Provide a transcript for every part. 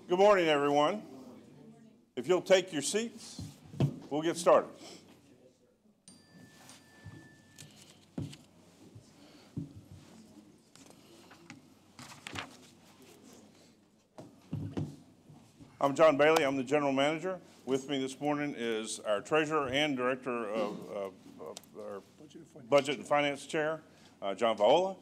Good morning, everyone. If you'll take your seats, we'll get started. I'm John Bailey. I'm the general manager. With me this morning is our treasurer and director of our budget and finance chair, John Viola.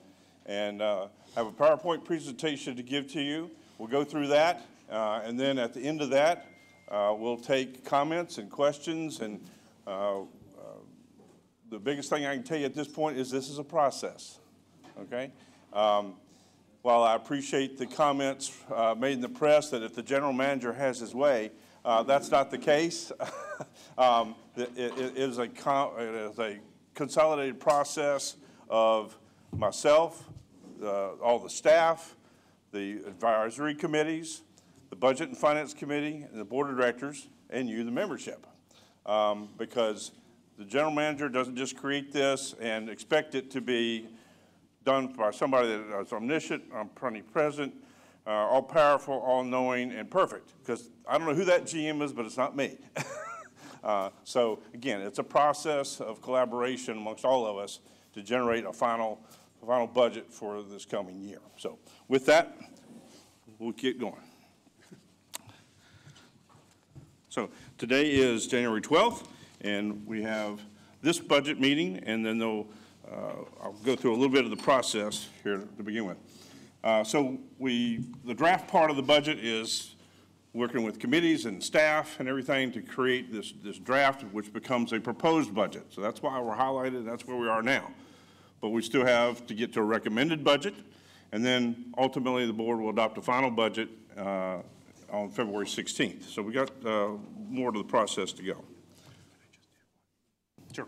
And I have a PowerPoint presentation to give to you. We'll go through that, and then at the end of that, we'll take comments and questions. And the biggest thing I can tell you at this point is this is a process, okay? While I appreciate the comments made in the press that if the general manager has his way, that's not the case. It is a consolidated process of myself, all the staff, the advisory committees, the Budget and Finance Committee, and the Board of Directors, and you, the membership. Because the general manager doesn't just create this and expect it to be done by somebody that is omniscient, omnipresent, all-powerful, all-knowing, and perfect. Because I don't know who that GM is, but it's not me. So again, it's a process of collaboration amongst all of us to generate a final budget for this coming year. So with that, we'll keep going. So today is January 12th, and we have this budget meeting, and then I'll go through a little bit of the process here to begin with. So the draft part of the budget is working with committees and staff and everything to create this draft, which becomes a proposed budget. So that's why we're highlighted, that's where we are now. But we still have to get to a recommended budget, and then ultimately the board will adopt a final budget on February 16th. So we got more to the process to go. Sure.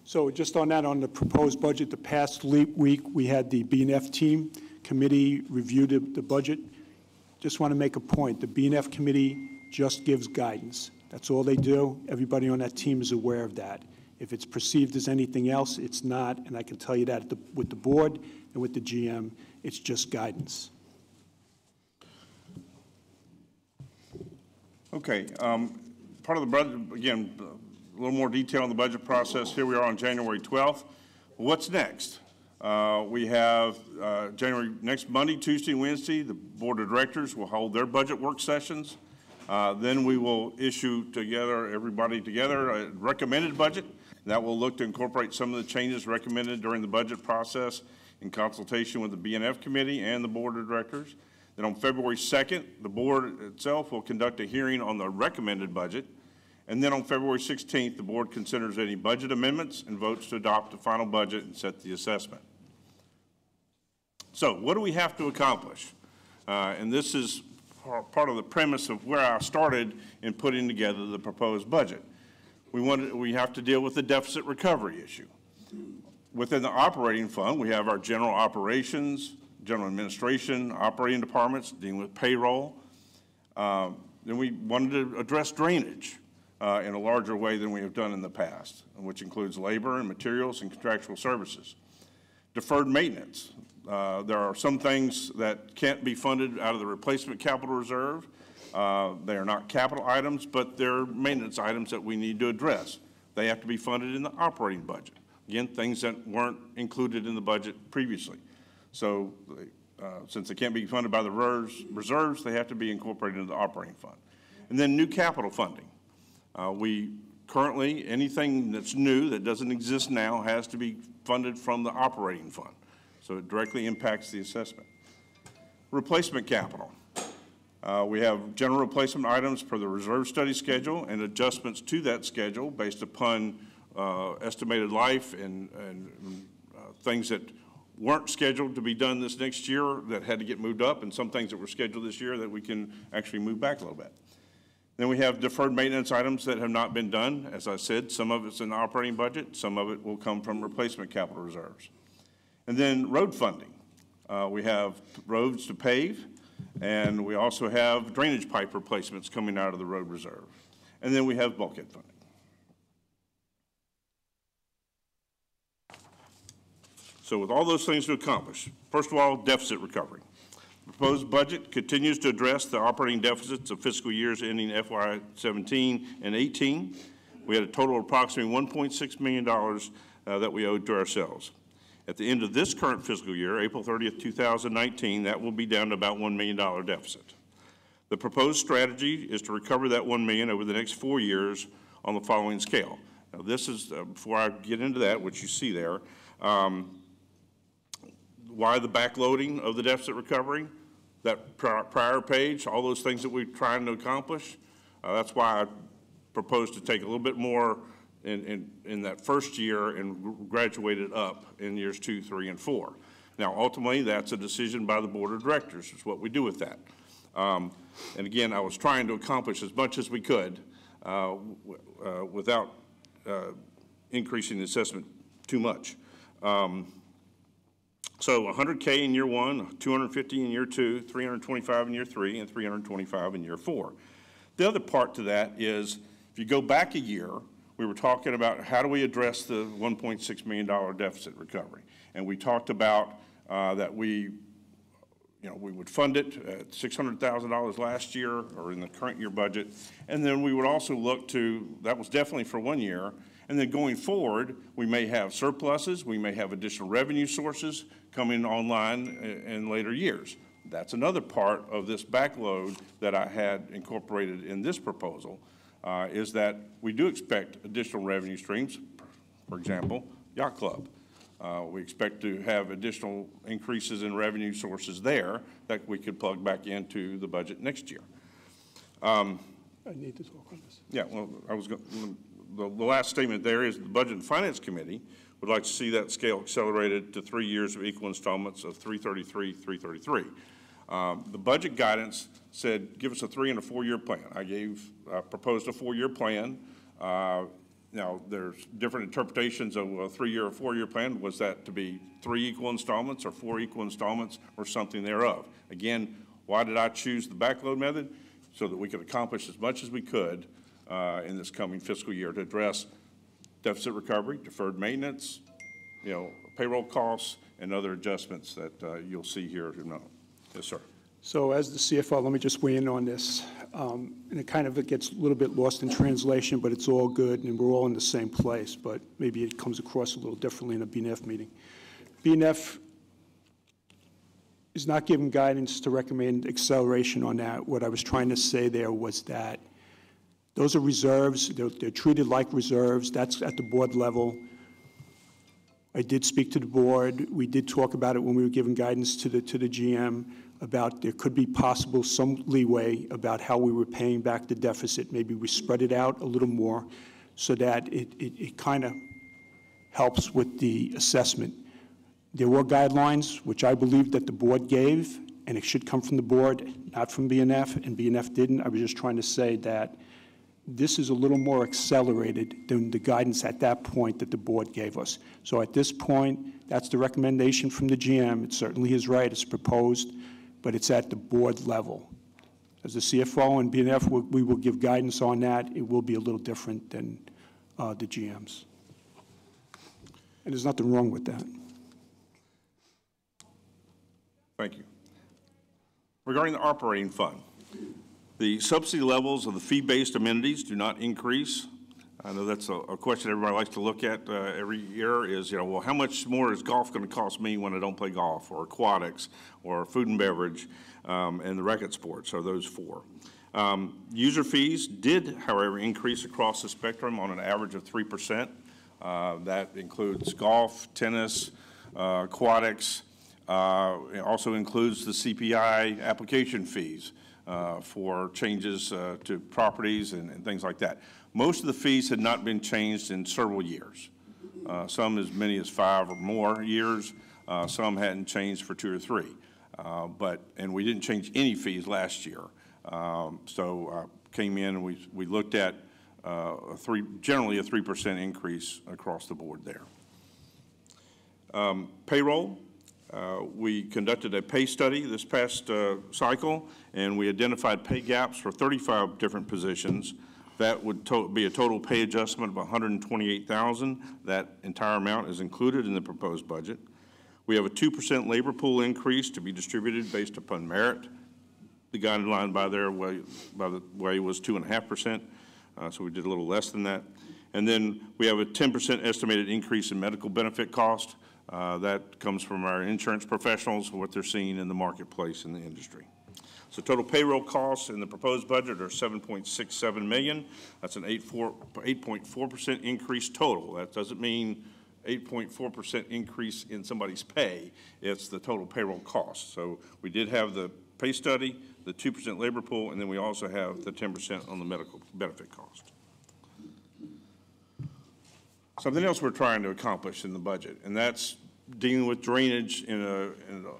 So just on that, on the proposed budget, the past week we had the B&F team committee review the budget. Just want to make a point. The B&F committee just gives guidance. That's all they do. Everybody on that team is aware of that. If it's perceived as anything else, it's not, and I can tell you that with the board and with the GM, it's just guidance. Okay, part of the budget, again, a little more detail on the budget process. Here we are on January 12th. What's next? We have next Monday, Tuesday, Wednesday, the Board of Directors will hold their budget work sessions. Then we will issue everybody together, a recommended budget. That will look to incorporate some of the changes recommended during the budget process in consultation with the B&F Committee and the Board of Directors. Then on February 2nd, the board itself will conduct a hearing on the recommended budget. And then on February 16th, the board considers any budget amendments and votes to adopt the final budget and set the assessment. So what do we have to accomplish? And this is part of the premise of where I started in putting together the proposed budget. We have to deal with the deficit recovery issue. Within the operating fund, we have our general operations, general administration, operating departments dealing with payroll. Then we wanted to address drainage in a larger way than we have done in the past, which includes labor and materials and contractual services. Deferred maintenance. There are some things that can't be funded out of the replacement capital reserve. They are not capital items, but they're maintenance items that we need to address. They have to be funded in the operating budget. Again, things that weren't included in the budget previously. So since they can't be funded by the reserves, they have to be incorporated into the operating fund. And then new capital funding. We currently, anything that's new that doesn't exist now has to be funded from the operating fund. So it directly impacts the assessment. Replacement capital. We have general replacement items per the reserve study schedule and adjustments to that schedule based upon estimated life and things that weren't scheduled to be done this next year that had to get moved up, and some things that were scheduled this year that we can actually move back a little bit. Then we have deferred maintenance items that have not been done. As I said, some of it's in the operating budget, some of it will come from replacement capital reserves. And then road funding. We have roads to pave, and we also have drainage pipe replacements coming out of the road reserve. And then we have bulkhead funding. So with all those things to accomplish, first of all, deficit recovery. Proposed budget continues to address the operating deficits of fiscal years ending FY 17 and 18. We had a total of approximately $1.6 million that we owed to ourselves. At the end of this current fiscal year, April 30th, 2019, that will be down to about $1 million deficit. The proposed strategy is to recover that $1 million over the next 4 years on the following scale. Now, this is, before I get into that, which you see there, why the backloading of the deficit recovery? That prior page, all those things that we're trying to accomplish, that's why I proposed to take a little bit more in that first year and graduate it up in years 2, 3, and 4. Now, ultimately, that's a decision by the board of directors, is what we do with that. And again, I was trying to accomplish as much as we could without increasing the assessment too much. So 100K in year 1, 250 in year 2, 325 in year 3, and 325 in year 4. The other part to that is, if you go back a year, we were talking about how do we address the $1.6 million deficit recovery. And we talked about that we would fund it at $600,000 last year or in the current year budget. And then we would also look to, that was definitely for 1 year, and then going forward, we may have surpluses, we may have additional revenue sources coming online in later years. That's another part of this backload that I had incorporated in this proposal, is that we do expect additional revenue streams, for example, Yacht Club. We expect to have additional increases in revenue sources there that we could plug back into the budget next year. I need to talk on this. Yeah, well, the last statement there is the Budget and Finance Committee would like to see that scale accelerated to 3 years of equal installments of 333, 333. The budget guidance said give us a 3 and a 4 year plan. I proposed a 4 year plan. Now, there's different interpretations of a 3 year or 4 year plan. Was that to be 3 equal installments or 4 equal installments or something thereof? Again, why did I choose the backload method? So that we could accomplish as much as we could in this coming fiscal year to address deficit recovery, deferred maintenance, payroll costs, and other adjustments that you'll see here. Yes, sir. So as the CFO, let me just weigh in on this. And it gets a little bit lost in translation, but it's all good, and we're all in the same place, but maybe it comes across a little differently in a BNF meeting. BNF is not giving guidance to recommend acceleration on that. What I was trying to say there was that those are reserves. They're treated like reserves. That's at the board level. I did speak to the board. We did talk about it when we were giving guidance to the GM about there could be possible some leeway about how we were paying back the deficit. Maybe we spread it out a little more so that it kind of helps with the assessment. There were guidelines, which I believe that the board gave, and it should come from the board, not from BNF, and BNF didn't. I was just trying to say that this is a little more accelerated than the guidance at that point that the board gave us. So at this point, that's the recommendation from the GM. It's certainly his right, it's proposed, but it's at the board level. As the CFO and BNF, we will give guidance on that. It will be a little different than the GMs. And there's nothing wrong with that. Thank you. Regarding the operating fund, the subsidy levels of the fee-based amenities do not increase. I know that's a question everybody likes to look at every year is, well, how much more is golf going to cost me when I don't play golf, or aquatics, or food and beverage, and the racket sports, are those 4. User fees did, however, increase across the spectrum on an average of 3%. That includes golf, tennis, aquatics. It also includes the CPI application fees for changes to properties and things like that. Most of the fees had not been changed in several years. Some as many as 5 or more years. Some hadn't changed for 2 or 3. And we didn't change any fees last year. So came in and we looked at generally a 3% increase across the board there. Payroll. We conducted a pay study this past cycle, and we identified pay gaps for 35 different positions. That would be a total pay adjustment of $128,000. That entire amount is included in the proposed budget. We have a 2% labor pool increase to be distributed based upon merit. The guideline by the way was 2.5%, so we did a little less than that. And then we have a 10% estimated increase in medical benefit cost. That comes from our insurance professionals, what they're seeing in the marketplace in the industry. So total payroll costs in the proposed budget are $7.67 million. That's an 8.4% increase total. That doesn't mean 8.4% increase in somebody's pay. It's the total payroll cost. So we did have the pay study, the 2% labor pool, and then we also have the 10% on the medical benefit cost. Something else we're trying to accomplish in the budget, and that's dealing with drainage in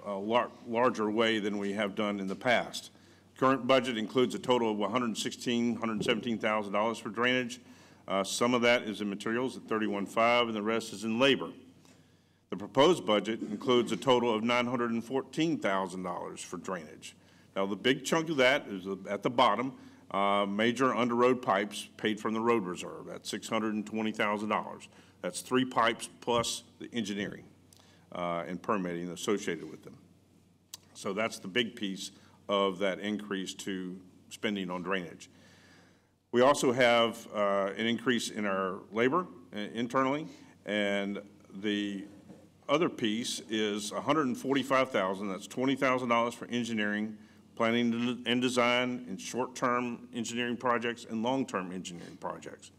a larger way than we have done in the past. Current budget includes a total of $117,000 for drainage. Some of that is in materials at $31,500, and the rest is in labor. The proposed budget includes a total of $914,000 for drainage. Now, the big chunk of that is at the bottom, major under-road pipes paid from the road reserve. That's $620,000. That's 3 pipes plus the engineering and permitting associated with them. So that's the big piece of that increase to spending on drainage. We also have an increase in our labor internally, and the other piece is $145,000. That's $20,000 for engineering, planning and design, and short-term engineering projects and long-term engineering projects.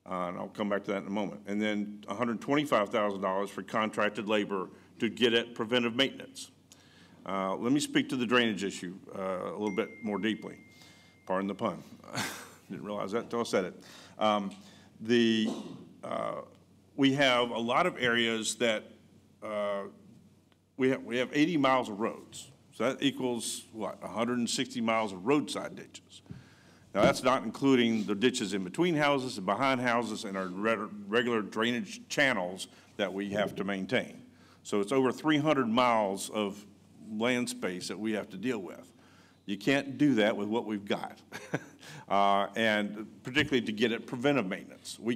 And I'll come back to that in a moment. And then $125,000 for contracted labor to get at preventive maintenance. Let me speak to the drainage issue a little bit more deeply. Pardon the pun. Didn't realize that until I said it. We have a lot of areas that we have 80 miles of roads. So that equals, what, 160 miles of roadside ditches. Now, that's not including the ditches in between houses and behind houses and our regular drainage channels that we have to maintain. So it's over 300 miles of land space that we have to deal with. You can't do that with what we've got, and particularly to get at preventive maintenance. We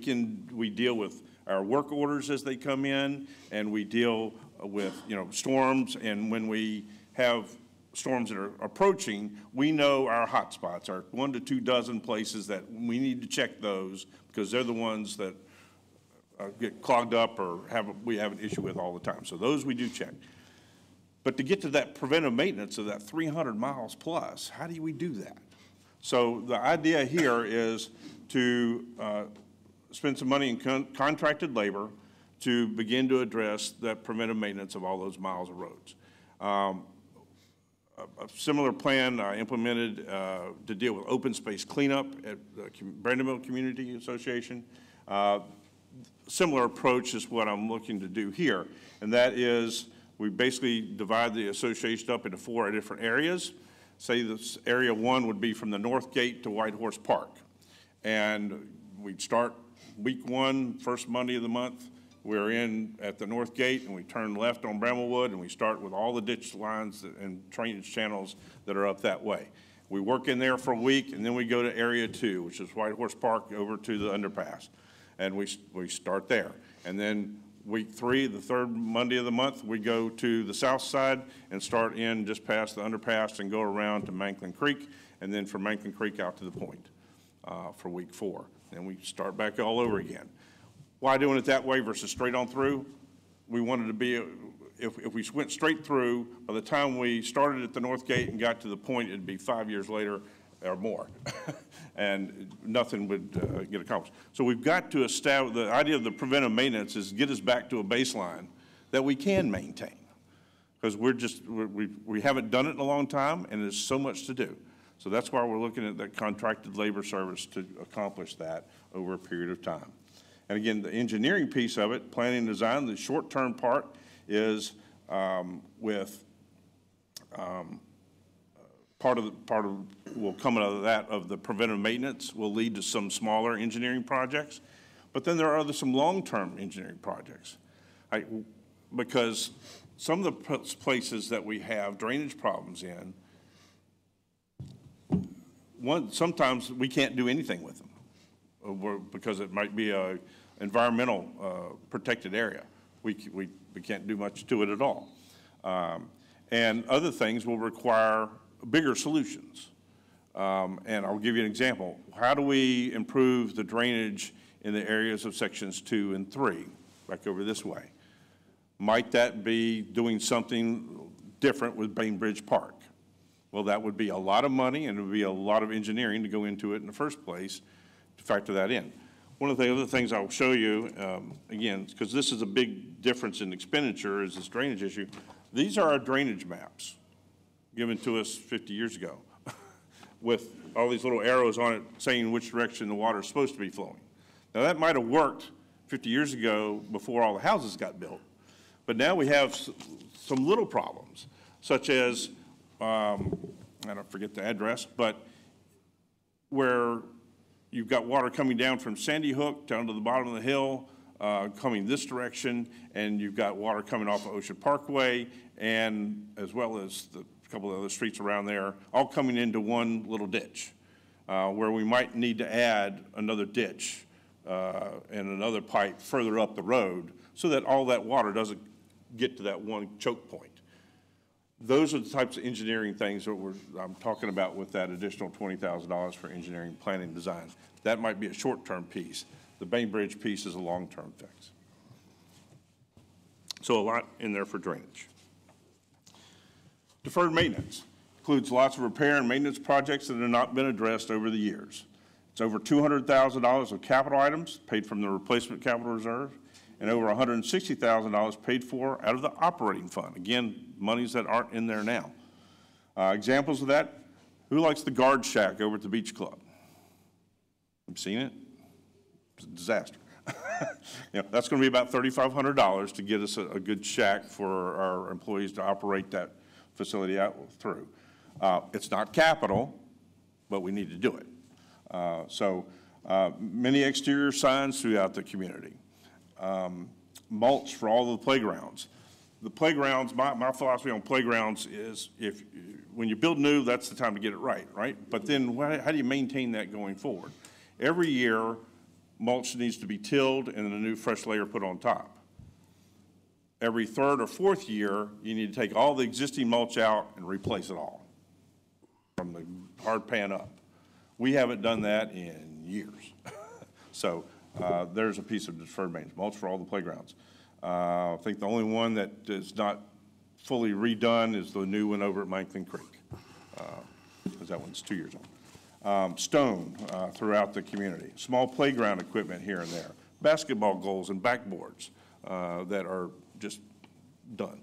deal with our work orders as they come in, and we deal with storms, and when we have storms that are approaching, we know our hot spots, our 1 to 2 dozen places that we need to check those because they're the ones that get clogged up or we have an issue with all the time. So those we do check. But to get to that preventive maintenance of that 300 miles plus, how do we do that? So the idea here is to spend some money in contracted labor to begin to address that preventive maintenance of all those miles of roads. A similar plan I implemented to deal with open space cleanup at the Brandonville Community Association. Similar approach is what I'm looking to do here, and that is we basically divide the association up into 4 different areas. Say this area 1 would be from the North Gate to White Horse Park, and we'd start week 1, first Monday of the month. We're in at the North Gate, and we turn left on Bramblewood, and we start with all the ditch lines and drainage channels that are up that way. We work in there for a week, and then we go to Area 2, which is White Horse Park, over to the underpass, and we start there. And then week 3, the 3rd Monday of the month, we go to the south side and start in just past the underpass and go around to Manklin Creek, and then from Manklin Creek out to the point for week 4. And we start back all over again. Why doing it that way versus straight on through? We wanted to be, if we went straight through, by the time we started at the North Gate and got to the point, it'd be 5 years later or more, and nothing would get accomplished. So we've got to establish, the idea of the preventive maintenance is get us back to a baseline that we can maintain, because we haven't done it in a long time, and there's so much to do. So that's why we're looking at that contracted labor service to accomplish that over a period of time. And again, the engineering piece of it, planning and design, the short-term part is part of will come out of that of the preventive maintenance will lead to some smaller engineering projects, but then there are some long-term engineering projects, because some of the places that we have drainage problems in, sometimes we can't do anything with them because it might be a environmental protected area. we can't do much to it at all. And other things will require bigger solutions. And I'll give you an example. How do we improve the drainage in the areas of sections 2 and 3, back over this way? Might that be doing something different with Bainbridge Park? Well, that would be a lot of money, and it would be a lot of engineering to go into it in the first place to factor that in. One of the other things I'll show you, again, because this is a big difference in expenditure, is this drainage issue. These are our drainage maps given to us 50 years ago with all these little arrows on it saying which direction the water is supposed to be flowing. Now, that might have worked 50 years ago before all the houses got built, but now we have some little problems, such as, I don't forget the address, but where you've got water coming down from Sandy Hook down to the bottom of the hill, coming this direction, and you've got water coming off of Ocean Parkway, and as well as a couple of other streets around there, all coming into one little ditch, where we might need to add another ditch and another pipe further up the road so that all that water doesn't get to that one choke point. Those are the types of engineering things that I'm talking about with that additional $20,000 for engineering, planning, design. That might be a short-term piece. The Bainbridge piece is a long-term fix. So a lot in there for drainage. Deferred maintenance includes lots of repair and maintenance projects that have not been addressed over the years. It's over $200,000 of capital items paid from the replacement capital reserve, and over $160,000 paid for out of the operating fund. Again, monies that aren't in there now. Examples of that: who likes the guard shack over at the beach club? You've seen it? It's a disaster. That's going to be about $3,500 to get us a good shack for our employees to operate that facility out through. It's not capital, but we need to do it. Many exterior signs throughout the community. Mulch for all the playgrounds. The playgrounds, my philosophy on playgrounds is when you build new, that's the time to get it right? But then how do you maintain that going forward? Every year, mulch needs to be tilled and a new fresh layer put on top. Every third or fourth year, you need to take all the existing mulch out and replace it all from the hard pan up. We haven't done that in years. So there's a piece of deferred maintenance, mulch for all the playgrounds. I think the only one that is not fully redone is the new one over at Manklin Creek, because that one's 2 years old. Stone throughout the community, small playground equipment here and there, basketball goals and backboards that are just done.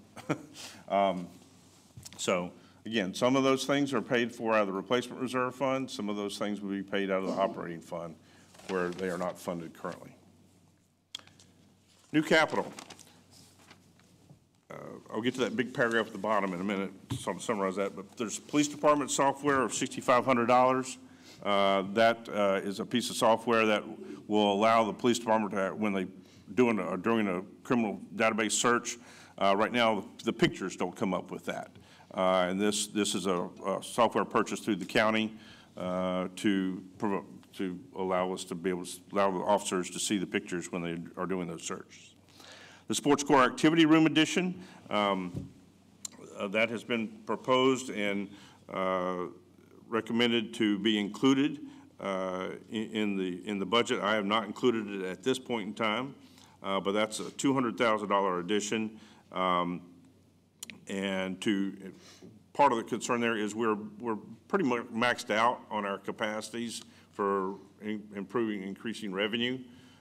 So again, some of those things are paid for out of the replacement reserve fund. Some of those things will be paid out of the operating fund where they are not funded currently. New capital. I'll get to that big paragraph at the bottom in a minute to summarize that, but there's police department software of $6,500. That is a piece of software that will allow the police department to, when they doing a criminal database search, right now the pictures don't come up with that. And this is a software purchased through the county to allow us to be able to allow the officers to see the pictures when they are doing those searches. The Sports Core Activity Room Edition, that has been proposed and recommended to be included in the budget. I have not included it at this point in time, but that's a $200,000 addition. And part of the concern there is we're pretty much maxed out on our capacities for increasing revenue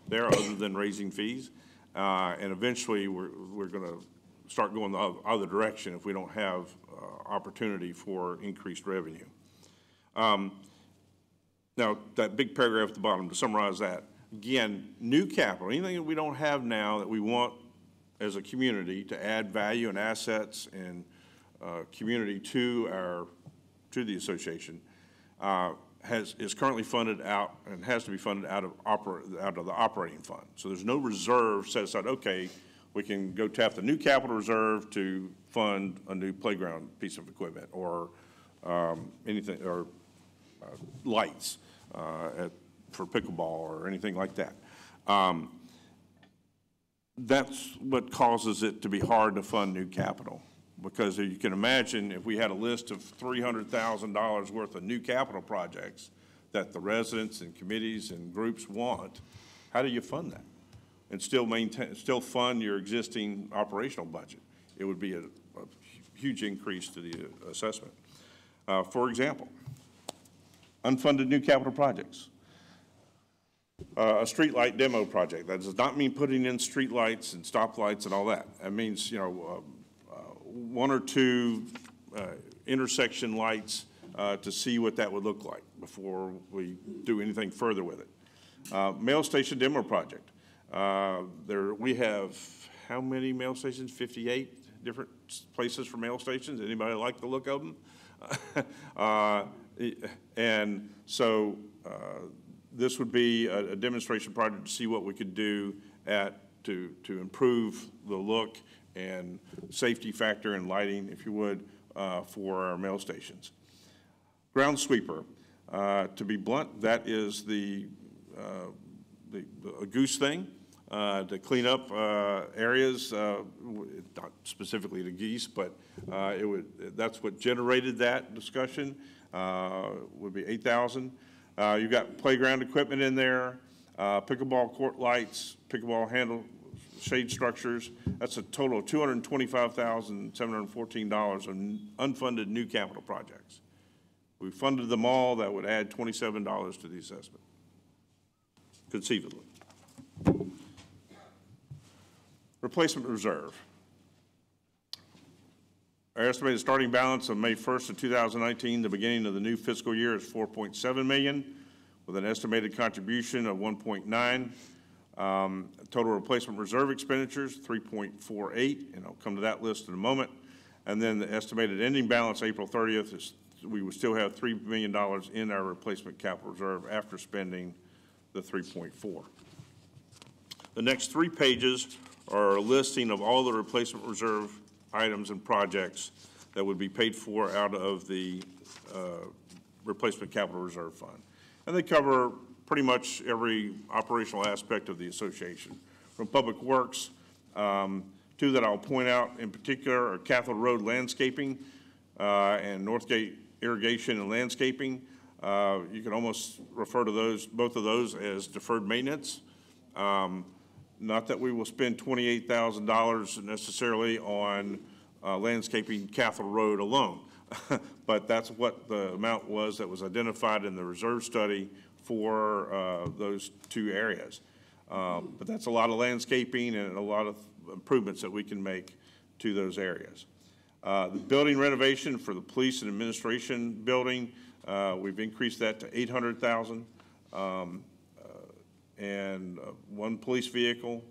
there, other than raising fees. And eventually we're going to start going the other direction if we don't have opportunity for increased revenue. Now, that big paragraph at the bottom, to summarize that, again, new capital, anything that we don't have now that we want as a community to add value and assets and community to the association, is currently funded out and has to be funded out of the operating fund. So there's no reserve set aside. Okay, we can go tap the new capital reserve to fund a new playground piece of equipment or anything, or lights for pickleball or anything like that. that's what causes it to be hard to fund new capital. Because you can imagine if we had a list of $300,000 worth of new capital projects that the residents and committees and groups want, how do you fund that? And still fund your existing operational budget? It would be a huge increase to the assessment. For example, unfunded new capital projects. A streetlight demo project. That does not mean putting in streetlights and stoplights and all that. That means, you know, one or two intersection lights to see what that would look like before we do anything further with it. Mail station demo project. We have how many mail stations? 58 different places for mail stations. Anybody like the look of them? And so this would be a demonstration project to see what we could do to improve the look and safety factor and lighting, if you would, for our mail stations. Ground sweeper. To be blunt, that is a goose thing to clean up areas, not specifically the geese, but that's what generated that discussion. Would be $8,000. You've got playground equipment in there, pickleball court lights, pickleball handle shade structures. That's a total of $225,714 on unfunded new capital projects. We funded them all. That would add $27 to the assessment, conceivably. Replacement reserve. Our estimated starting balance on May 1st of 2019, the beginning of the new fiscal year, is $4.7 million, with an estimated contribution of $1.9. Total replacement reserve expenditures, $3.48, and I'll come to that list in a moment. And then the estimated ending balance, April 30th, is we would still have $3 million in our replacement capital reserve after spending the 3.4. The next 3 pages are a listing of all the replacement reserve items and projects that would be paid for out of the replacement capital reserve fund. And they cover pretty much every operational aspect of the association. From Public Works, 2 that I'll point out in particular are Cathode Road landscaping and Northgate irrigation and landscaping. You can almost refer to both of those as deferred maintenance. Not that we will spend $28,000 necessarily on landscaping Cathode Road alone, but that's what the amount was that was identified in the reserve study for those 2 areas. But that's a lot of landscaping and a lot of improvements that we can make to those areas. The building renovation for the police and administration building, we've increased that to $800,000. And 1 police vehicle,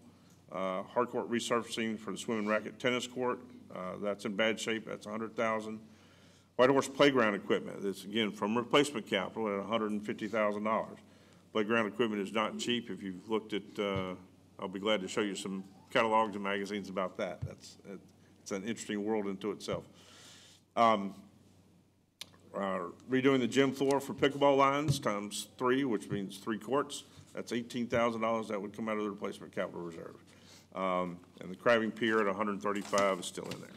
hardcourt resurfacing for the swim and racket tennis court. That's in bad shape. That's $100,000. White Horse playground equipment. That's again from replacement capital at $150,000. Playground equipment is not cheap. If you've looked at, I'll be glad to show you some catalogs and magazines about that. It's an interesting world into itself. Redoing the gym floor for pickleball lines times 3, which means 3 courts. That's $18,000 that would come out of the replacement capital reserve. And the crabbing pier at $135 is still in there.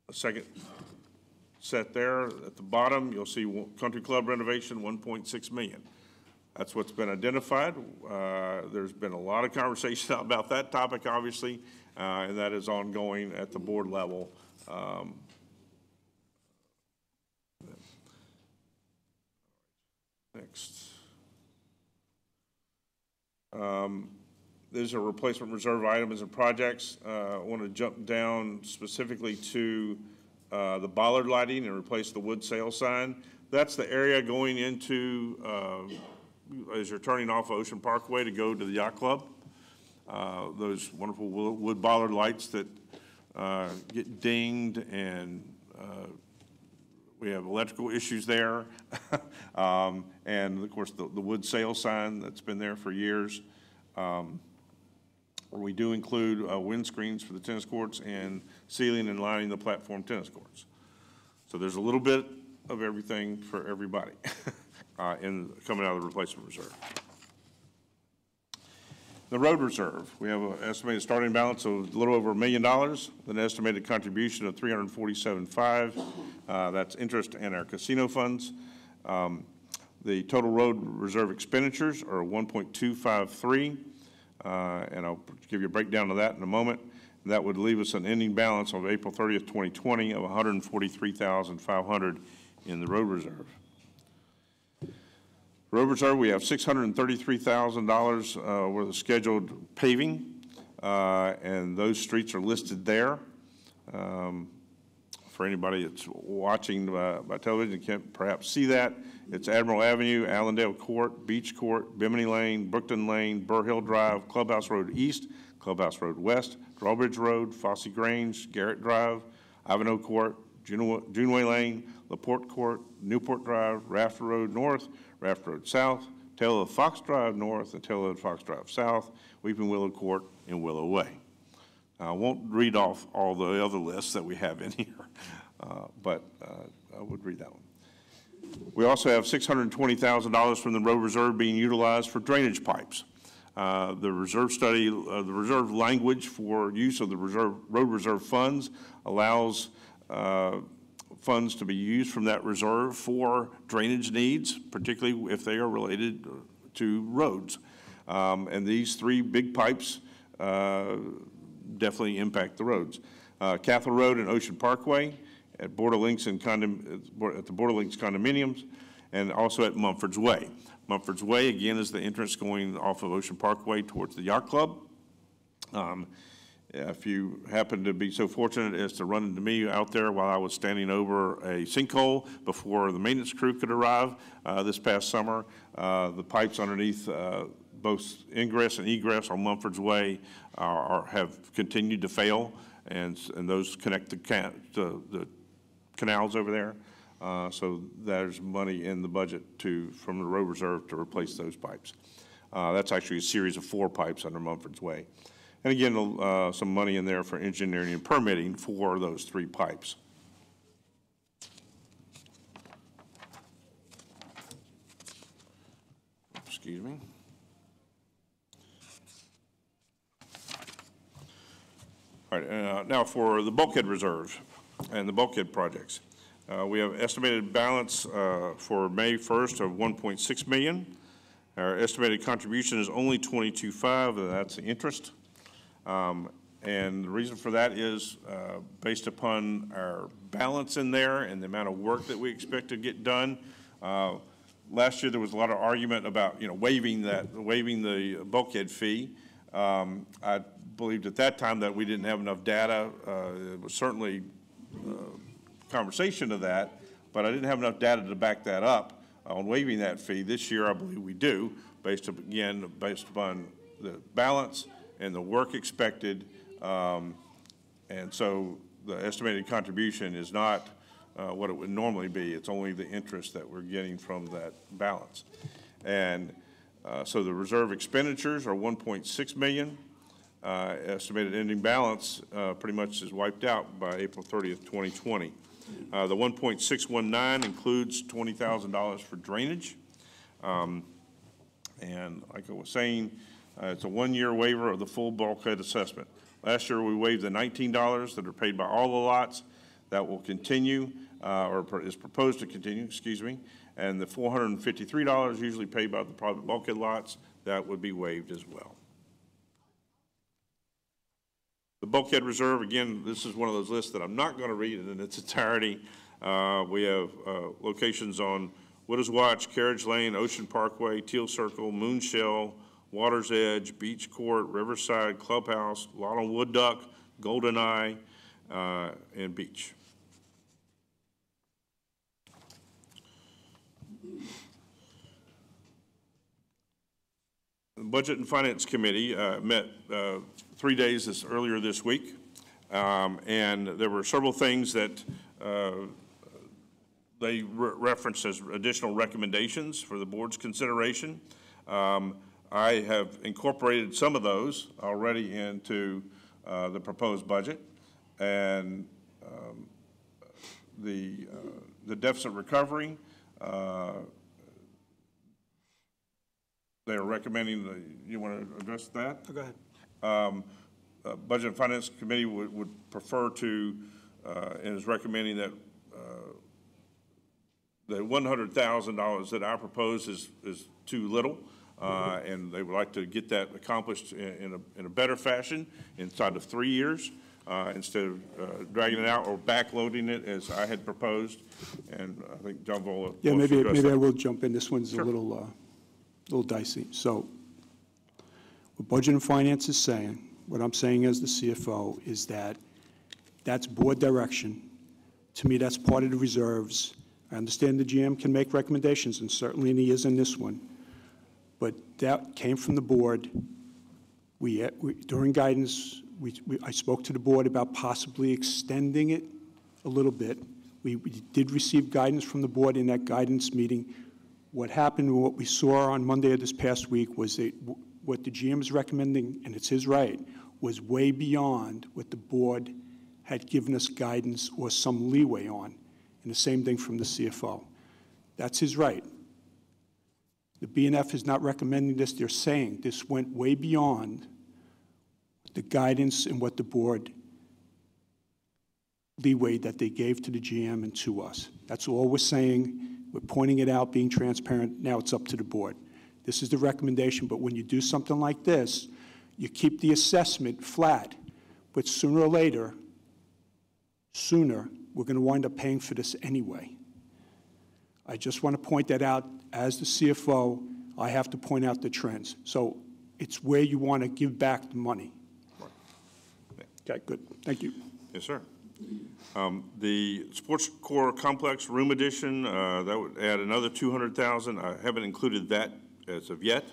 A second set there at the bottom, you'll see country club renovation, $1.6 million. That's what's been identified. There's been a lot of conversation about that topic, obviously, and that is ongoing at the board level. Next. These are replacement reserve items and projects. I want to jump down specifically to the bollard lighting and replace the wood sail sign. That's the area going into, as you're turning off Ocean Parkway to go to the yacht club. Those wonderful wood bollard lights that get dinged, and we have electrical issues there. And of course the wood sail sign that's been there for years. We do include windscreens for the tennis courts and sealing and lining the platform tennis courts. So there's a little bit of everything for everybody coming out of the replacement reserve. The road reserve, we have an estimated starting balance of a little over $1 million, with an estimated contribution of $347,500. That's interest and our casino funds. The total road reserve expenditures are $1.253, and I'll give you a breakdown of that in a moment. That would leave us an ending balance of April 30th, 2020 of $143,500 in the road reserve. Road reserve, we have $633,000 worth of scheduled paving, and those streets are listed there. For anybody that's watching by television can't perhaps see that, it's Admiral Avenue, Allendale Court, Beach Court, Bimini Lane, Brookton Lane, Burr Hill Drive, Clubhouse Road East, Clubhouse Road West, Drawbridge Road, Fosse Grange, Garrett Drive, Ivanhoe Court, Juneway Lane, LaPorte Court, Newport Drive, Raft Road North, Raft Road South, Taylor of Fox Drive North, and Taylor of Fox Drive South, Weeping Willow Court, and Willow Way. I won't read off all the other lists that we have in here, but I would read that one. We also have $620,000 from the road reserve being utilized for drainage pipes. The reserve study, the reserve language for use of the road reserve funds allows funds to be used from that reserve for drainage needs, particularly if they are related to roads. And these three big pipes definitely impact the roads. Catholic Road and Ocean Parkway, at Border Links and at the Border Links condominiums, and also at Mumford's Way. Mumford's Way, again, is the entrance going off of Ocean Parkway towards the Yacht Club. If you happen to be so fortunate as to run into me out there while I was standing over a sinkhole before the maintenance crew could arrive this past summer, the pipes underneath both ingress and egress on Mumford's Way have continued to fail, and those connect the canals over there. So there's money in the budget from the road reserve to replace those pipes. That's actually a series of 4 pipes under Mumford's Way. And again, some money in there for engineering and permitting for those 3 pipes. Excuse me. All right, now for the bulkhead reserve and the bulkhead projects. We have estimated balance for May 1st of $1.6 million. Our estimated contribution is only $22.5, and that's the interest. And the reason for that is based upon our balance in there and the amount of work that we expect to get done. Last year there was a lot of argument about waiving the bulkhead fee. I believed at that time that we didn't have enough data. It was certainly conversation of that, but I didn't have enough data to back that up on waiving that fee. This year I believe we do, based upon the balance and the work expected, and so the estimated contribution is not what it would normally be. It's only the interest that we're getting from that balance. And so the reserve expenditures are $1.6 million. Estimated ending balance pretty much is wiped out by April 30th, 2020. The 1.619 includes $20,000 for drainage. And like I was saying, it's a 1-year waiver of the full bulkhead assessment. Last year we waived the $19 that are paid by all the lots. That will continue, or is proposed to continue, excuse me. And the $453 usually paid by the private bulkhead lots, that would be waived as well. The bulkhead reserve, again, this is one of those lists that I'm not going to read in its entirety. We have locations on Widows Watch, Carriage Lane, Ocean Parkway, Teal Circle, Moonshell, Water's Edge, Beach Court, Riverside, Clubhouse, Lot on Wood Duck, Golden Eye, and Beach. The Budget and Finance Committee met 3 days earlier this week, and there were several things that they referenced as additional recommendations for the board's consideration. I have incorporated some of those already into the proposed budget, and the deficit recovery, They are recommending, you want to address that? Go ahead. Budget and Finance Committee would prefer to, and is recommending that the $100,000 that I propose is too little, and they would like to get that accomplished in a better fashion inside of 3 years, instead of dragging it out or backloading it as I had proposed. And I think John Vola. Yeah, wants to maybe address I that. will jump in. This one's Sure. a little dicey. So what Budget and Finance is saying, what I'm saying as the CFO, is that that's board direction. To me, that's part of the reserves. I understand the GM can make recommendations, and certainly he is in this one. But that came from the board. During guidance, I spoke to the board about possibly extending it a little bit. We did receive guidance from the board in that guidance meeting. What happened, what we saw on Monday of this past week, was that what the GM is recommending, and it's his right, was way beyond what the board had given us guidance or some leeway on. And the same thing from the CFO. That's his right. The BNF is not recommending this. They're saying this went way beyond the guidance and what the board leeway that they gave to the GM and to us. That's all we're saying. We're pointing it out, being transparent. Now it's up to the board. This is the recommendation, but when you do something like this, you keep the assessment flat, but sooner or later, we're going to wind up paying for this anyway. I just want to point that out. As the CFO, I have to point out the trends. So it's where you want to give back the money. Okay, good. Thank you. Yes, sir. The Sports Core Complex Room Addition, that would add another $200,000. I haven't included that as of yet.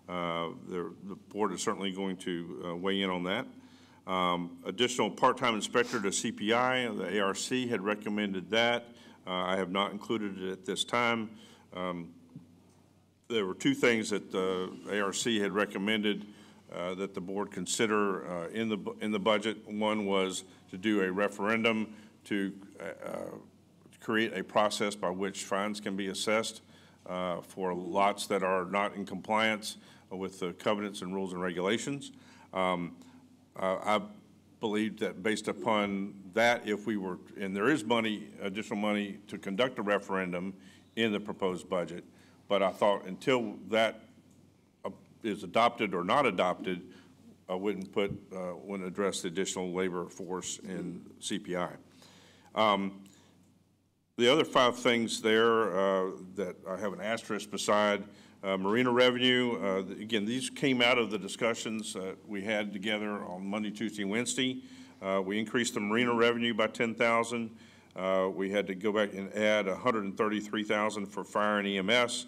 The board is certainly going to weigh in on that. Additional part-time inspector to CPI, the ARC had recommended that. I have not included it at this time. There were two things that the ARC had recommended that the board consider in the budget. One was to do a referendum to create a process by which fines can be assessed for lots that are not in compliance with the covenants and rules and regulations. I believe that based upon that, if we were, and there is money, additional money to conduct a referendum in the proposed budget, but I thought until that is adopted or not adopted, I wouldn't address the additional labor force in CPI. The other five things there that I have an asterisk beside, marina revenue, again, these came out of the discussions we had together on Monday, Tuesday, and Wednesday. We increased the marina revenue by $10,000. We had to go back and add $133,000 for fire and EMS.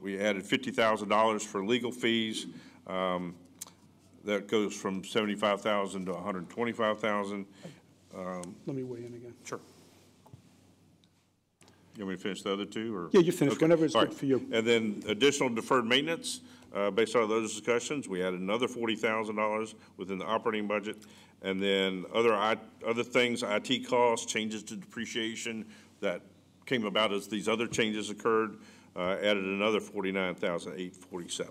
We added $50,000 for legal fees. That goes from $75,000 to $125,000. Let me weigh in again. Sure. You want me to finish the other two? Or? Yeah, you finish. Okay. Whenever it's All good right. for you. And then additional deferred maintenance, based on those discussions, we added another $40,000 within the operating budget. And then other things, IT costs, changes to depreciation that came about as these other changes occurred, added another $49,847.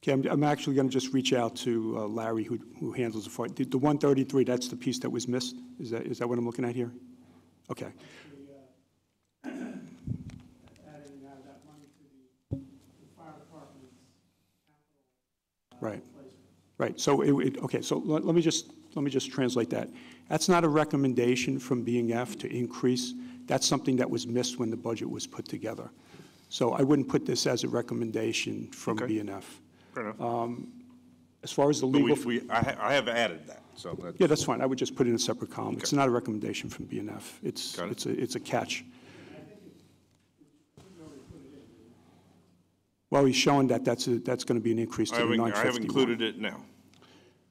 Okay, I'm actually going to just reach out to Larry, who handles the part. The 133, that's the piece that was missed? Is that what I'm looking at here? Okay. Right. Right. So okay. So let me just translate that. That's not a recommendation from BNF to increase. That's something that was missed when the budget was put together. So I wouldn't put this as a recommendation from BNF. Fair enough. As far as the legal, I have added that. So yeah, that's fine. I would just put it in a separate column. Okay. It's not a recommendation from BNF. It's a catch. Well, he's showing that that's going to be an increase to the 951. I have included it now.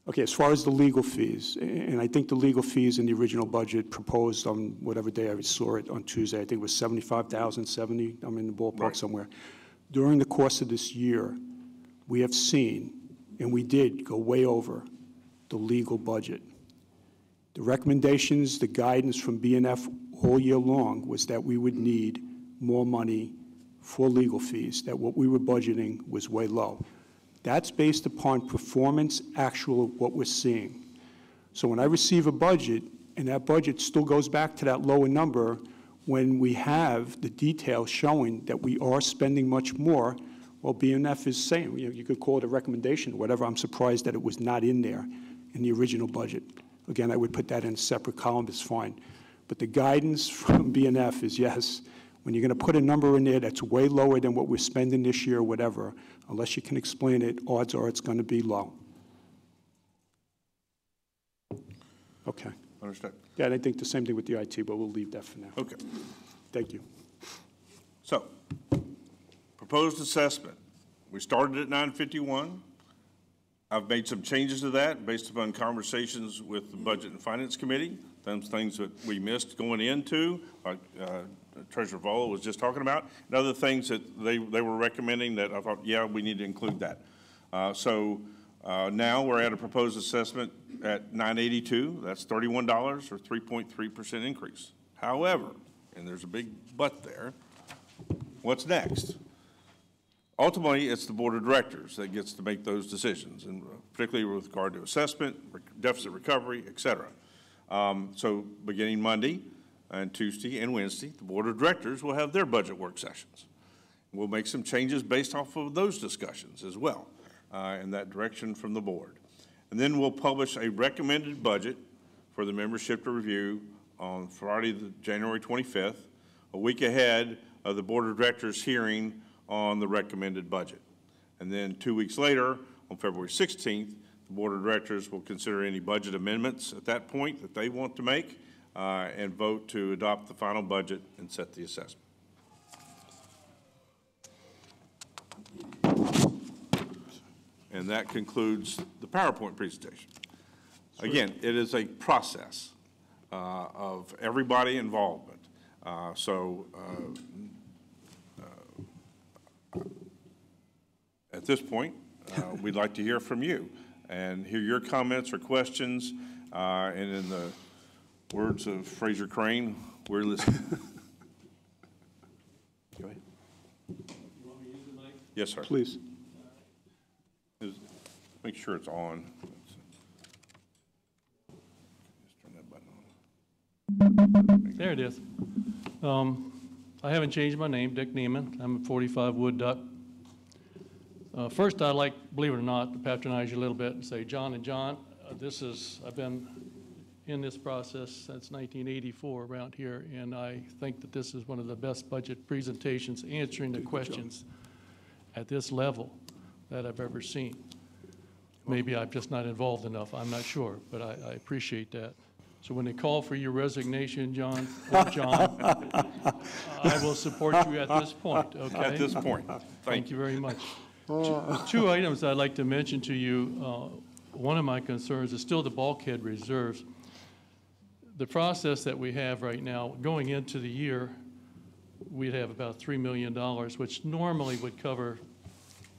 Okay, as far as the legal fees, and I think the legal fees in the original budget proposed on whatever day I saw it on Tuesday, I think it was $75,070. I'm in the ballpark somewhere. During the course of this year, we have seen, and we did go way over the legal budget. The recommendations, the guidance from BNF all year long was that we would need more money for legal fees, that what we were budgeting was way low. That's based upon performance, actual of what we're seeing. So when I receive a budget, and that budget still goes back to that lower number, when we have the details showing that we are spending much more, well, BNF is saying, you could call it a recommendation or whatever. I'm surprised that it was not in there in the original budget. Again, I would put that in a separate column, it's fine. But the guidance from BNF is, yes, when you're going to put a number in there that's way lower than what we're spending this year or whatever, unless you can explain it, odds are it's going to be low. Okay. Understood. Yeah, and I think the same thing with the IT, but we'll leave that for now. Okay. Thank you. So, proposed assessment. We started at 951. I've made some changes to that based upon conversations with the Budget and Finance Committee. Those things that we missed going into, like Treasurer Vola was just talking about, and other things that they were recommending that I thought, yeah, we need to include that. Now we're at a proposed assessment at $982. That's $31 or 3.3% increase. However, and there's a big but there, what's next? Ultimately, it's the Board of Directors that gets to make those decisions, and particularly with regard to assessment, deficit recovery, et cetera. So beginning Monday and Tuesday and Wednesday, the Board of Directors will have their budget work sessions. We'll make some changes based off of those discussions as well, in that direction from the board. And then we'll publish a recommended budget for the membership to review on Friday, January 25th, a week ahead of the Board of Directors hearing on the recommended budget. And then 2 weeks later, on February 16th, the Board of Directors will consider any budget amendments at that point that they want to make and vote to adopt the final budget and set the assessment. And that concludes the PowerPoint presentation. Again, it is a process of everybody involvement. At this point, we'd like to hear from you and hear your comments or questions. And in the words of Fraser Crane, we're listening. Go ahead. You want me to use the mic? Yes, sir. Please. Make sure it's on. Just turn that button on. There it is. I haven't changed my name, Dick Neiman. I'm at 45 Wood Duck. First, I'd like, believe it or not, to patronize you a little bit and say, John and John, I've been in this process since 1984 around here, and I think that this is one of the best budget presentations answering the questions at this level that I've ever seen. Maybe I'm just not involved enough, I'm not sure, but I appreciate that. So when they call for your resignation, John, I will support you at this point, okay? At this point. Thank you very much. Two items I'd like to mention to you. One of my concerns is still the bulkhead reserves. The process that we have right now, going into the year, we'd have about $3 million, which normally would cover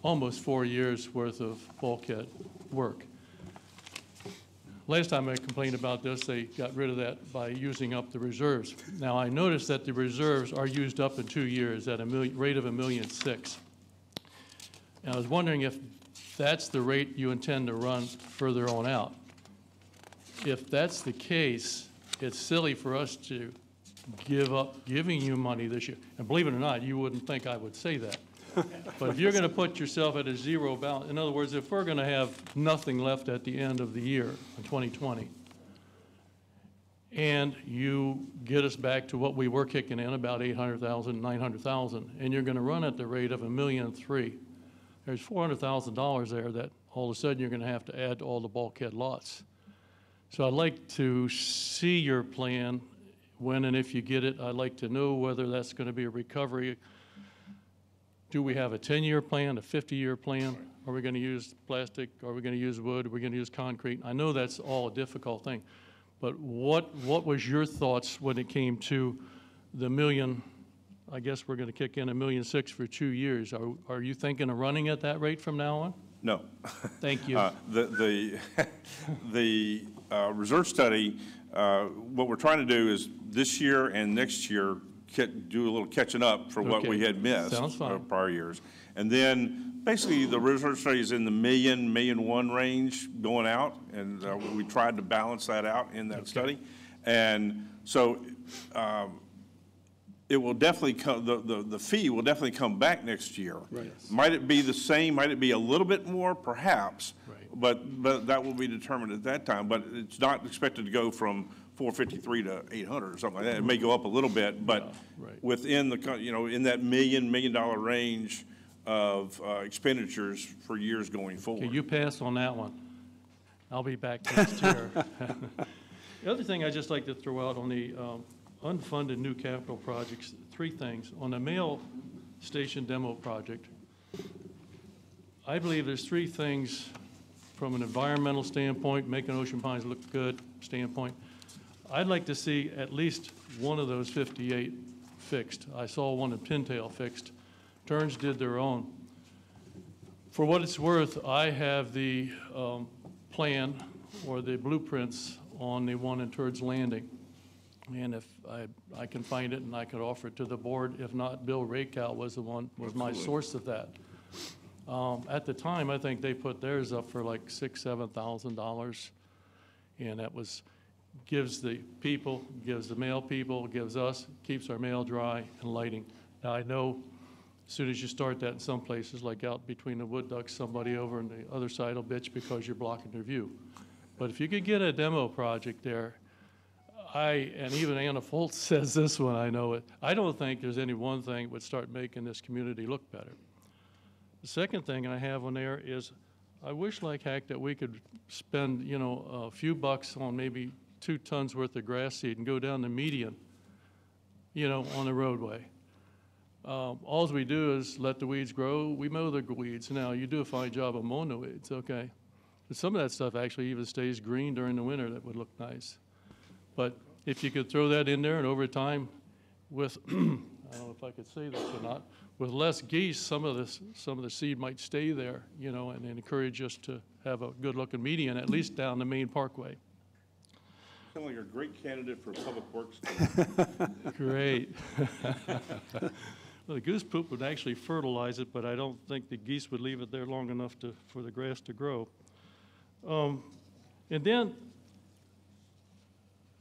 almost 4 years' worth of bulkhead work. Last time I complained about this, they got rid of that by using up the reserves. Now, I noticed that the reserves are used up in 2 years at a rate of $1.6 million. And I was wondering if that's the rate you intend to run further on out. If that's the case, it's silly for us to give up giving you money this year. And believe it or not, you wouldn't think I would say that. But if you're going to put yourself at a zero balance, in other words, if we're going to have nothing left at the end of the year in 2020, and you get us back to what we were kicking in, about 800,000, 900,000, and you're going to run at the rate of $1.3 million, there's $400,000 there that all of a sudden you're going to have to add to all the bulkhead lots. So I'd like to see your plan when and if you get it. I'd like to know whether that's going to be a recovery. Do we have a 10-year plan, a 50-year plan? Are we going to use plastic? Are we going to use wood? Are we going to use concrete? I know that's all a difficult thing, but what was your thoughts when it came to the million? I guess we're going to kick in $1.6 million for 2 years. Are you thinking of running at that rate from now on? No. Thank you. The reserve study, what we're trying to do is this year and next year do a little catching up for what Okay. we had missed. Sounds fine. Prior years. And then basically the research study is in the $1 million range going out, and we tried to balance that out in that study. And so it will definitely come, the fee will definitely come back next year. Right. Might it be the same? Might it be a little bit more? Perhaps. Right. But that will be determined at that time. But it's not expected to go from 453 to 800 or something like that. It may go up a little bit, but Yeah, right. within the, in that $1 million range of expenditures for years going forward. Okay, you pass on that one. I'll be back next year. The other thing I'd just like to throw out on the unfunded new capital projects, 3 things. On the mail station demo project, I believe there's 3 things from an environmental standpoint, making Ocean Pines look good standpoint. I'd like to see at least one of those 58 fixed. I saw one in Pintail fixed. Turns did their own. For what it's worth, I have the plan or the blueprints on the one in Turds Landing. And if I can find it and I could offer it to the board, if not, Bill Rakow was my source of that. At the time, I think they put theirs up for like $6,000, $7,000. And that gives the people, gives the mail people, gives us, keeps our mail dry and lighting. Now, I know as soon as you start that in some places, like out between the wood ducks, somebody over on the other side will bitch because you're blocking their view. But if you could get a demo project there, and even Anna Foltz says this one, I know it, I don't think there's any one thing that would start making this community look better. The second thing I have on there is I wish like heck that we could spend, a few bucks on maybe 2 tons worth of grass seed and go down the median, on the roadway. All we do is let the weeds grow. We mow the weeds. Now, you do a fine job of mowing the weeds, okay. But some of that stuff actually even stays green during the winter. That would look nice. But if you could throw that in there and over time with, I don't know if I could say this or not, with less geese, some of the seed might stay there, and encourage us to have a good-looking median, at least down the main parkway. Sound like you're a great candidate for public works. Great. Well, the goose poop would actually fertilize it, but I don't think the geese would leave it there long enough for the grass to grow. And then,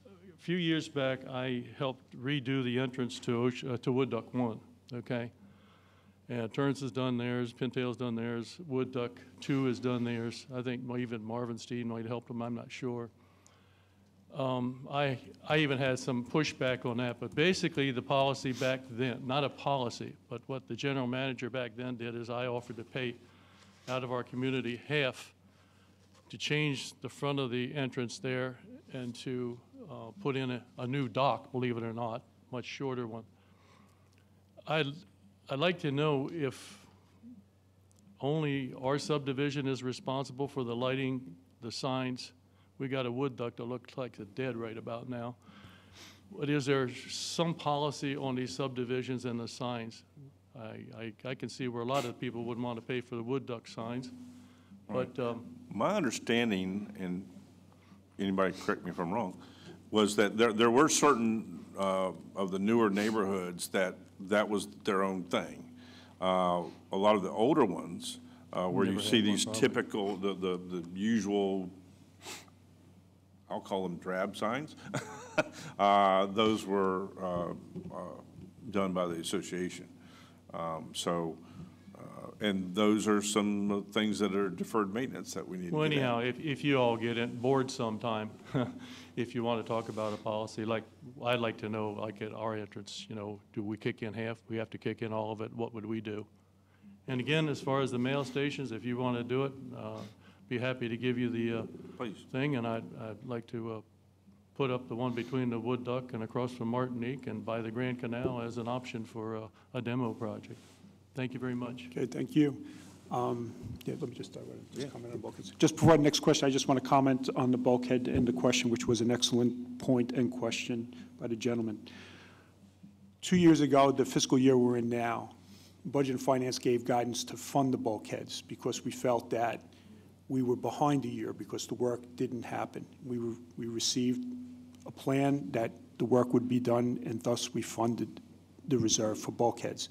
a few years back, I helped redo the entrance to Wood Duck 1, okay? And Turns has done theirs, Pintail's done theirs, Wood Duck 2 has done theirs. I think even Marvin Steen might have helped them, I'm not sure. I even had some pushback on that, but basically the policy back then, not a policy, but what the general manager back then did is I offered to pay out of our community half to change the front of the entrance there and to put in a new dock, believe it or not, much shorter one. I'd like to know if only our subdivision is responsible for the lighting, the signs. We got a wood duck that looks like it's dead right about now. But is there some policy on these subdivisions and the signs? I can see where a lot of people wouldn't want to pay for the wood duck signs. But My understanding, and anybody correct me if I'm wrong, was that there were certain of the newer neighborhoods that was their own thing. A lot of the older ones, where you see these typical, the usual, I'll call them drab signs, those were done by the association. And those are some things that are deferred maintenance that we need to well, get in. anyhow, if you all get bored sometime, if you want to talk about a policy, like I'd like to know, like at our entrance, do we kick in half? We have to kick in all of it. What would we do? And again, as far as the mail stations, if you want to do it, be happy to give you the thing. And I'd like to put up the one between the Wood Duck and across from Martinique and by the Grand Canal as an option for a demo project. Thank you very much. Okay, thank you. Yeah, let me just comment on bulkheads. Just before the next question, I just want to comment on the bulkhead and the question, which was an excellent point and question by the gentleman. 2 years ago, the fiscal year we're in now, Budget and Finance gave guidance to fund the bulkheads because we felt that we were behind a year because the work didn't happen. We received a plan that the work would be done, and thus we funded the reserve for bulkheads.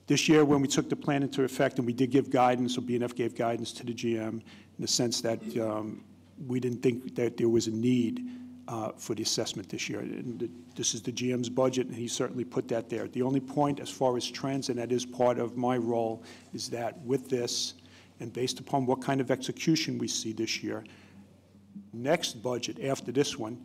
This year, when we took the plan into effect, and we did give guidance, or BNF gave guidance to the GM, in the sense that we didn't think that there was a need for the assessment this year. And this is the GM's budget, and he certainly put that there. The only point as far as trends, and that is part of my role, is that with this, and based upon what kind of execution we see this year, next budget after this one,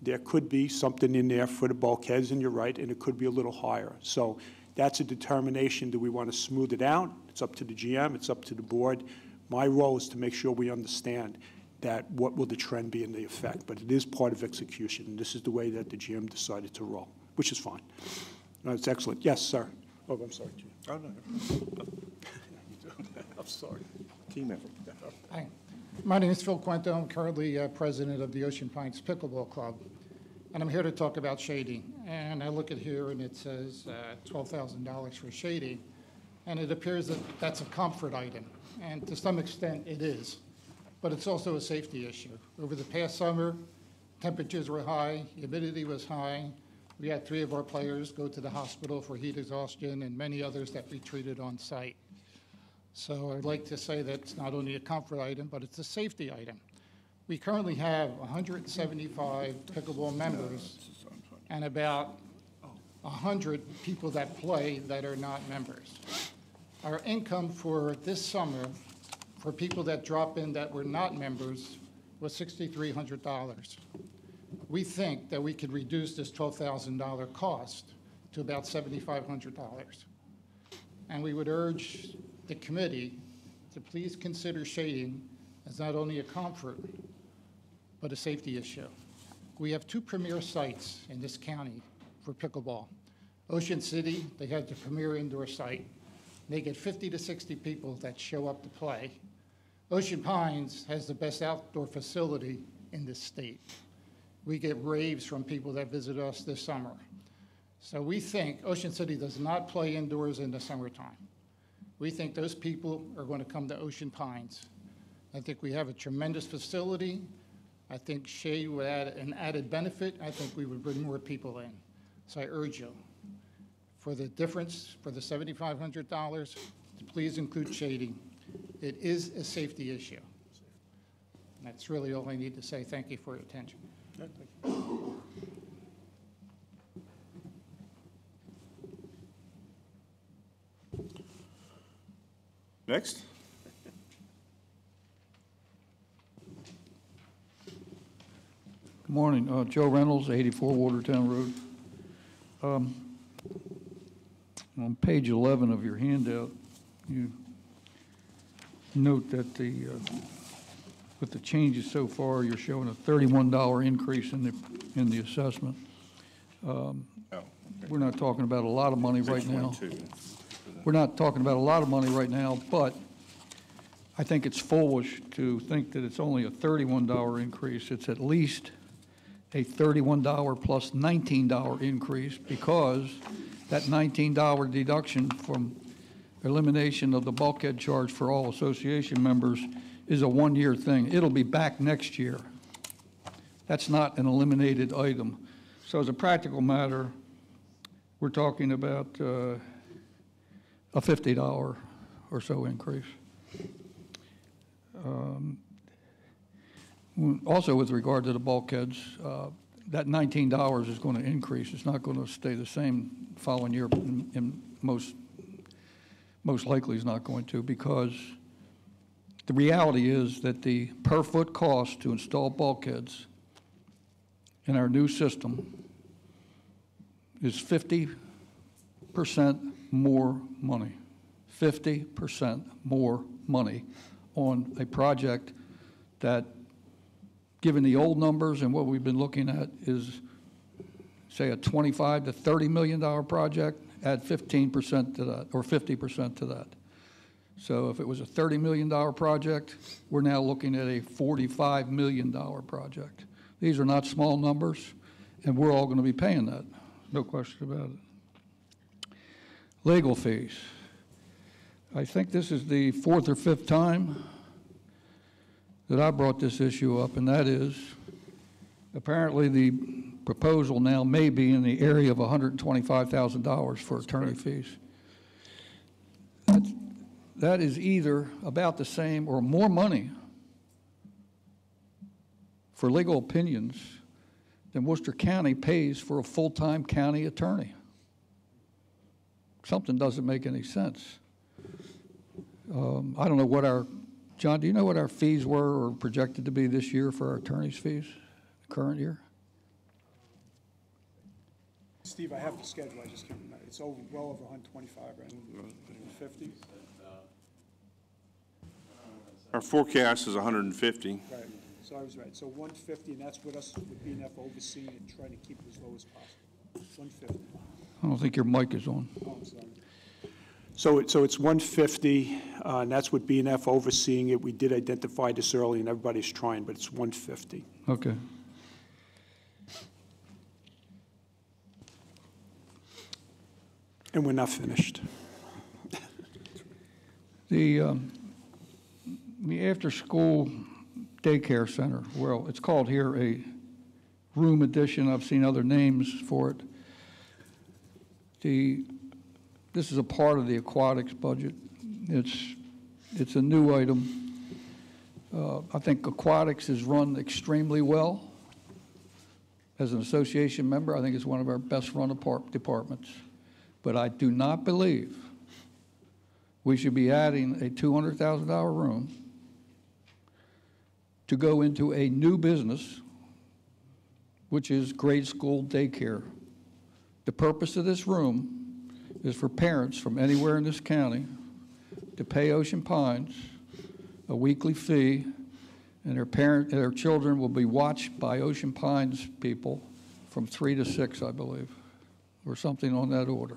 there could be something in there for the bulkheads, and you're right, and it could be a little higher. So that's a determination. Do we want to smooth it out? It's up to the GM. It's up to the board. My role is to make sure we understand that what will the trend be in the effect. But it is part of execution, and this is the way that the GM decided to roll, which is fine. It's excellent. Yes, sir. Oh, I'm sorry, GM. Oh, no. I'm sorry. Team effort. Hi. My name is Phil Cuento. I'm currently president of the Ocean Pines Pickleball Club, and I'm here to talk about shading. And I look at here, and it says $12,000 for shading, and it appears that that's a comfort item, and to some extent it is, but it's also a safety issue. Over the past summer, temperatures were high, humidity was high. We had 3 of our players go to the hospital for heat exhaustion, and many others that we treated on site. So I'd like to say that it's not only a comfort item, but it's a safety item. We currently have 175 pickleball members and about 100 people that play that are not members. Our income for this summer, for people that drop in that were not members, was $6,300. We think that we could reduce this $12,000 cost to about $7,500. And we would urge the committee to please consider shading as not only a comfort, but a safety issue. We have 2 premier sites in this county for pickleball. Ocean City, they have the premier indoor site. They get 50 to 60 people that show up to play. Ocean Pines has the best outdoor facility in this state. We get raves from people that visit us this summer. So we think Ocean City does not play indoors in the summertime. We think those people are going to come to Ocean Pines. I think we have a tremendous facility. I think shade would add an added benefit. I think we would bring more people in. So I urge you, for the difference, for the $7,500, to please include shading. It is a safety issue. That's really all I need to say. Thank you for your attention. Next. Good morning. Joe Reynolds, 84 Watertown Road. On page 11 of your handout, you note that with the changes so far, you're showing a $31 increase in the assessment. We're not talking about a lot of money right now. We're not talking about a lot of money right now, but I think it's foolish to think that it's only a $31 increase. It's at least a $31 plus $19 increase, because that $19 deduction from elimination of the bulkhead charge for all association members is a one-year thing. It'll be back next year. That's not an eliminated item. So as a practical matter, we're talking about a $50 or so increase. Also, with regard to the bulkheads, that $19 is going to increase. It's not going to stay the same following year, and most likely is not going to, because the reality is that the per foot cost to install bulkheads in our new system is 50% more money. 50% more money on a project that, given the old numbers and what we've been looking at, is, say, a $25 to $30 million project. Add 15% to that, or 50% to that. So if it was a $30 million project, we're now looking at a $45 million project. These are not small numbers, and we're all going to be paying that. No question about it. Legal fees. I think this is the 4th or 5th time that I brought this issue up, and that is apparently the proposal now may be in the area of $125,000 for attorney fees. That is either about the same or more money for legal opinions than Worcester County pays for a full-time county attorney. Something doesn't make any sense. I don't know what John, do you know what our fees were or projected to be this year for our attorney's fees, the current year? Steve, I have the schedule, I just can't remember. It's well over 125, right? 150? Our forecast is 150. Right, so I was right. So 150, and that's with us, with BNF overseeing and trying to keep it as low as possible. 150. I don't think your mic is on. Oh, I'm sorry. So it's 150, and that's with BNF overseeing it. We did identify this early, and everybody's trying, but it's 150. Okay. And we're not finished. The after-school daycare center, well, it's called here a room addition. I've seen other names for it. This is a part of the aquatics budget. It's a new item. I think aquatics is run extremely well. As an association member, I think it's one of our best-run departments. But I do not believe we should be adding a $200,000 room to go into a new business, which is grade school daycare. The purpose of this room is for parents from anywhere in this county to pay Ocean Pines a weekly fee, and their children will be watched by Ocean Pines people from 3 to 6, I believe, or something on that order.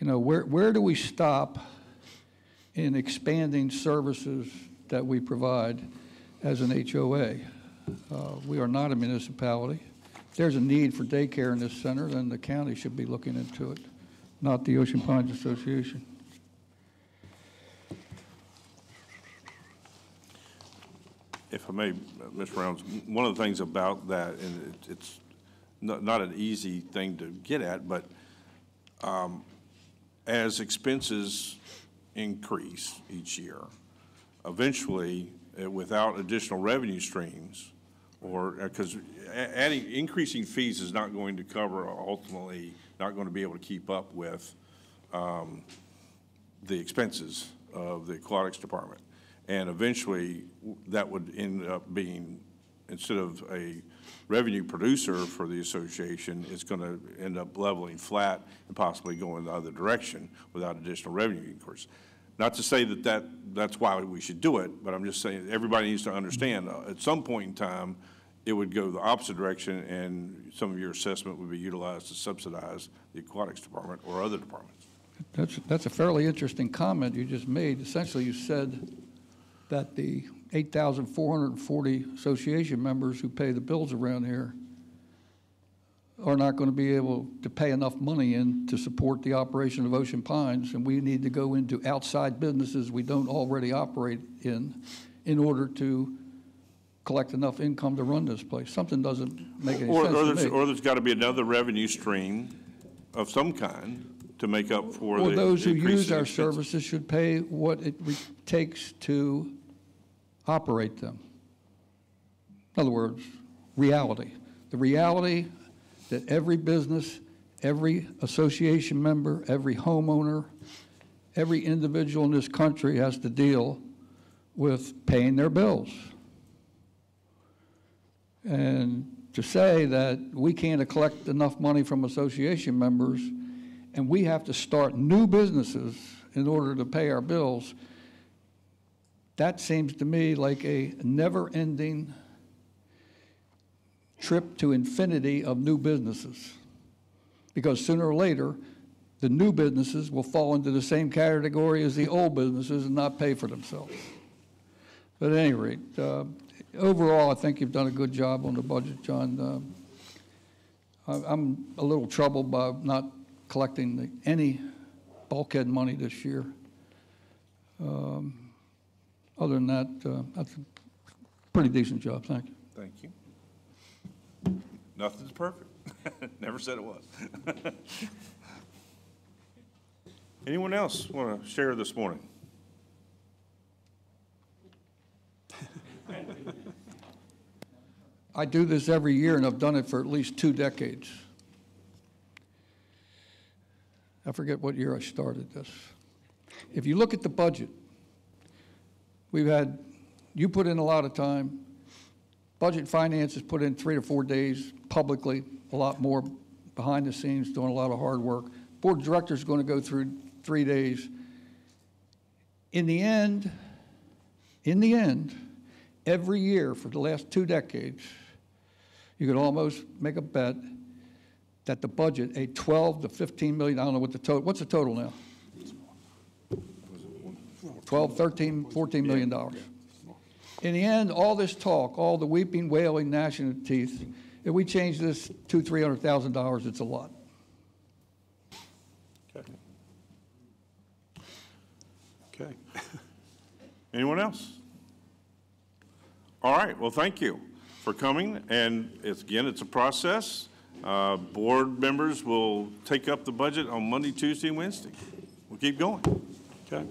You know, where do we stop in expanding services that we provide as an HOA? We are not a municipality. If there's a need for daycare in this center, then the county should be looking into it, not the Ocean Pines Association. If I may, Ms. Rounds, one of the things about that, and it's not an easy thing to get at, but as expenses increase each year, eventually, without additional revenue streams, or because increasing fees is not going to cover, ultimately, not going to be able to keep up with the expenses of the aquatics department. And eventually, that would end up being, instead of a revenue producer for the association, it's going to end up leveling flat and possibly going the other direction without additional revenue increase. Not to say that's why we should do it, but I'm just saying everybody needs to understand at some point in time, it would go the opposite direction, and some of your assessment would be utilized to subsidize the aquatics department or other departments. That's a fairly interesting comment you just made. Essentially, you said that the 8,440 association members who pay the bills around here are not going to be able to pay enough money in to support the operation of Ocean Pines, and we need to go into outside businesses we don't already operate in order to collect enough income to run this place. Something doesn't make any sense to me. Or there's got to be another revenue stream of some kind to make up for the Well, those who increase use in our expenses. services should pay what it takes to operate them. In other words, reality. The reality that every business, every association member, every homeowner, every individual in this country has to deal with paying their bills. And to say that we can't collect enough money from association members and we have to start new businesses in order to pay our bills, that seems to me like a never-ending trip to infinity of new businesses. Because sooner or later, the new businesses will fall into the same category as the old businesses and not pay for themselves. But at any rate, overall, I think you've done a good job on the budget, John. I'm a little troubled by not collecting any bulkhead money this year. Other than that, Pretty decent job, thank you. Thank you. Nothing's perfect. Never said it was. Anyone else want to share this morning? I do this every year, and I've done it for at least 2 decades. I forget what year I started this. If you look at the budget, you put in a lot of time. Budget Finance has put in 3 to 4 days publicly, a lot more behind the scenes, doing a lot of hard work. Board of Directors is going to go through 3 days. In the end, every year for the last 2 decades, you could almost make a bet that the budget, a 12 to 15 million, I don't know what the total, what's the total now? 12, 13, 14 million dollars. In the end, all this talk, all the weeping, wailing, gnashing of teeth, if we change this $200,000, $300,000, it's a lot. Okay. Okay. Anyone else? All right, well, thank you for coming, and it's a process. Board members will take up the budget on Monday, Tuesday, and Wednesday. We'll keep going. Okay.